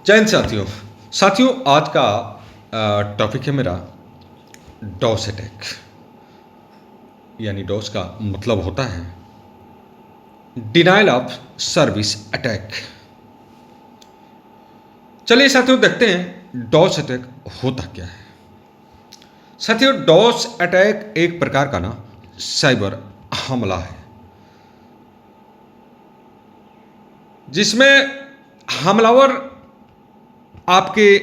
जय हिंद साथियों। साथियों, आज का टॉपिक है मेरा डॉस अटैक। यानी डॉस का मतलब होता है डिनाइल ऑफ सर्विस अटैक। चलिए साथियों, देखते हैं डॉस अटैक होता क्या है। साथियों, डॉस अटैक एक प्रकार का ना साइबर हमला है, जिसमें हमलावर आपके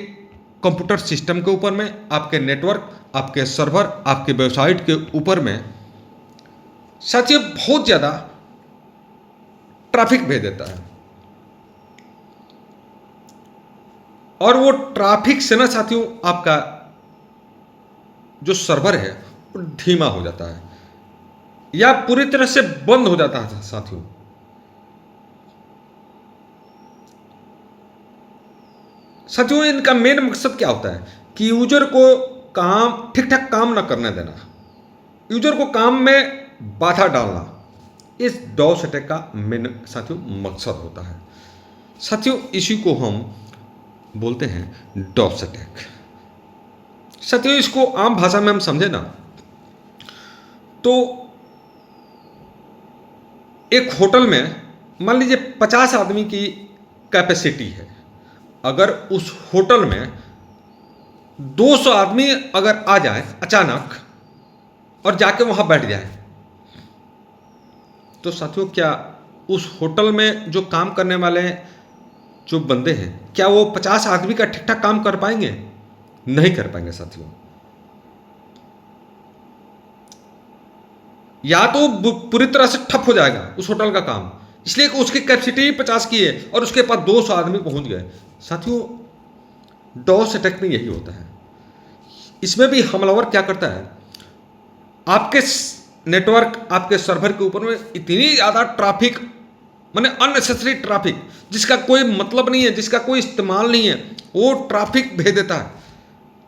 कंप्यूटर सिस्टम के ऊपर में, आपके नेटवर्क, आपके सर्वर, आपके वेबसाइट के ऊपर में साथियों बहुत ज़्यादा ट्रैफिक भेज देता है। और वो ट्रैफिक से ना साथियों आपका जो सर्वर है वो धीमा हो जाता है या पूरी तरह से बंद हो जाता है। साथियों, साथियों इनका मेन मकसद क्या होता है कि यूजर को काम ठीक ठाक काम ना करने देना, यूजर को काम में बाधा डालना। इस डॉस अटैक का मेन साथियों मकसद होता है। साथियों, इसी को हम बोलते हैं डॉस अटैक। साथियों, इसको आम भाषा में हम समझे ना तो एक होटल में मान लीजिए 50 आदमी की कैपेसिटी है। अगर उस होटल में 200 आदमी अगर आ जाए अचानक और जाके वहां बैठ जाए, तो साथियों क्या उस होटल में जो काम करने वाले जो बंदे हैं, क्या वो 50 आदमी का ठीक ठाक काम कर पाएंगे? नहीं कर पाएंगे साथियों। या तो पूरी तरह से ठप हो जाएगा उस होटल का काम, इसलिए कि उसकी कैपेसिटी 50 की है और उसके पास 200 आदमी पहुंच गए। साथियों, डॉस अटैक में यही होता है। इसमें भी हमलावर क्या करता है, आपके नेटवर्क, आपके सर्वर के ऊपर में इतनी ज़्यादा ट्रैफिक, माने अननेसेसरी ट्रैफिक जिसका कोई मतलब नहीं है, जिसका कोई इस्तेमाल नहीं है, वो ट्रैफिक भेज देता है,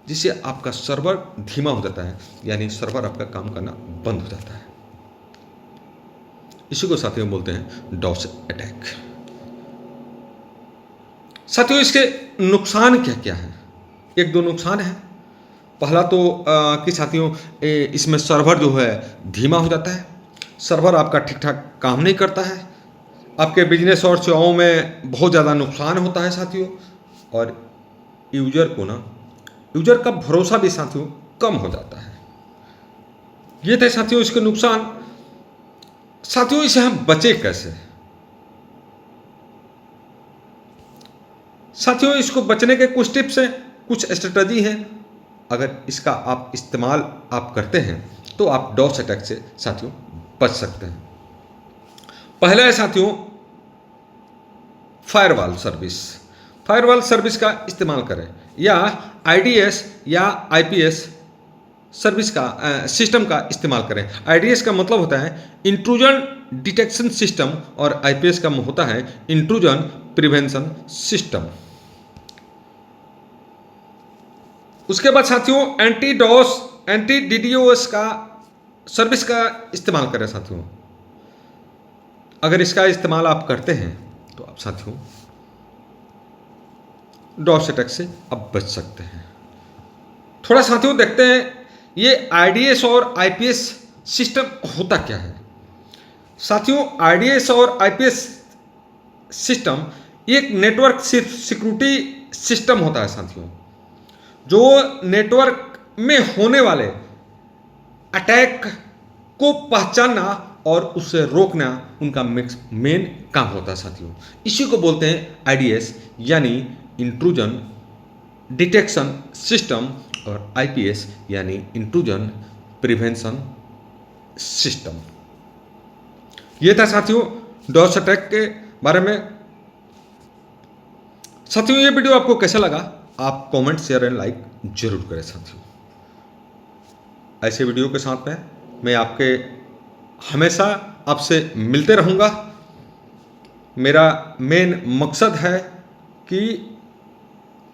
जिससे आपका सर्वर धीमा हो जाता है, यानी सर्वर आपका काम करना बंद हो जाता है। इसी को साथियों बोलते हैं डॉस अटैक। साथियों, इसके नुकसान क्या क्या है? एक दो नुकसान है। पहला तो कि साथियों इसमें सर्वर जो है धीमा हो जाता है, सर्वर आपका ठीक ठाक काम नहीं करता है, आपके बिजनेस और सेवाओं में बहुत ज़्यादा नुकसान होता है साथियों। और यूजर को ना, यूजर का भरोसा भी साथियों कम हो जाता है। ये थे साथियों इसके नुकसान। साथियों, इसे हम बचे कैसे? साथियों, इसको बचने के कुछ टिप्स हैं, कुछ स्ट्रेटजी हैं। अगर इसका आप इस्तेमाल आप करते हैं तो आप डॉस अटैक से साथियों बच सकते हैं। पहला है साथियों फायरवॉल सर्विस। फायरवॉल सर्विस का इस्तेमाल करें, या आईडीएस या आईपीएस सर्विस का सिस्टम का इस्तेमाल करें। आईडीएस का मतलब होता है इंट्रूजन डिटेक्शन सिस्टम और आईपीएस का होता है इंट्रूजन प्रिवेंशन सिस्टम। उसके बाद साथियों एंटी डॉस, एंटी डीडीओएस का सर्विस का इस्तेमाल करें। साथियों, अगर इसका इस्तेमाल आप करते हैं तो आप साथियों डॉस अटैक से आप बच सकते हैं। थोड़ा साथियों देखते हैं ये आईडीएस और आईपीएस सिस्टम होता क्या है। साथियों, आईडीएस और आईपीएस सिस्टम एक नेटवर्क सिक्योरिटी सिस्टम होता है साथियों, जो नेटवर्क में होने वाले अटैक को पहचानना और उससे रोकना उनका मेन काम होता है साथियों। इसी को बोलते हैं आईडीएस यानी इंट्रूजन डिटेक्शन सिस्टम, और आईपीएस यानी इंट्रूजन प्रिवेंशन सिस्टम। यह था साथियों डॉस अटैक के बारे में। साथियों, ये वीडियो आपको कैसा लगा आप कमेंट, शेयर एंड लाइक जरूर करें साथियों। ऐसे वीडियो के साथ में मैं आपके हमेशा आपसे मिलते रहूँगा। मेरा मेन मकसद है कि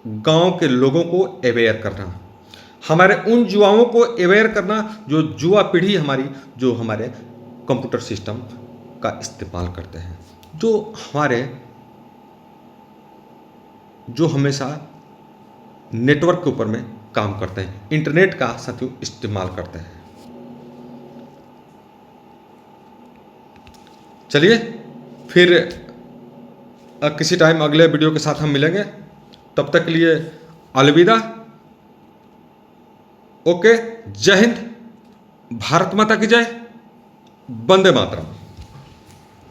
गांव के लोगों को अवेयर करना, हमारे उन युवाओं को अवेयर करना जो युवा पीढ़ी हमारी, जो हमारे कंप्यूटर सिस्टम का इस्तेमाल करते हैं, जो हमारे जो हमेशा नेटवर्क के ऊपर में काम करते हैं, इंटरनेट का साथियों इस्तेमाल करते हैं। चलिए फिर किसी टाइम अगले वीडियो के साथ हम मिलेंगे, तब तक के लिए अलविदा। ओके, जय हिंद, भारत माता की जय, वंदे मातरम।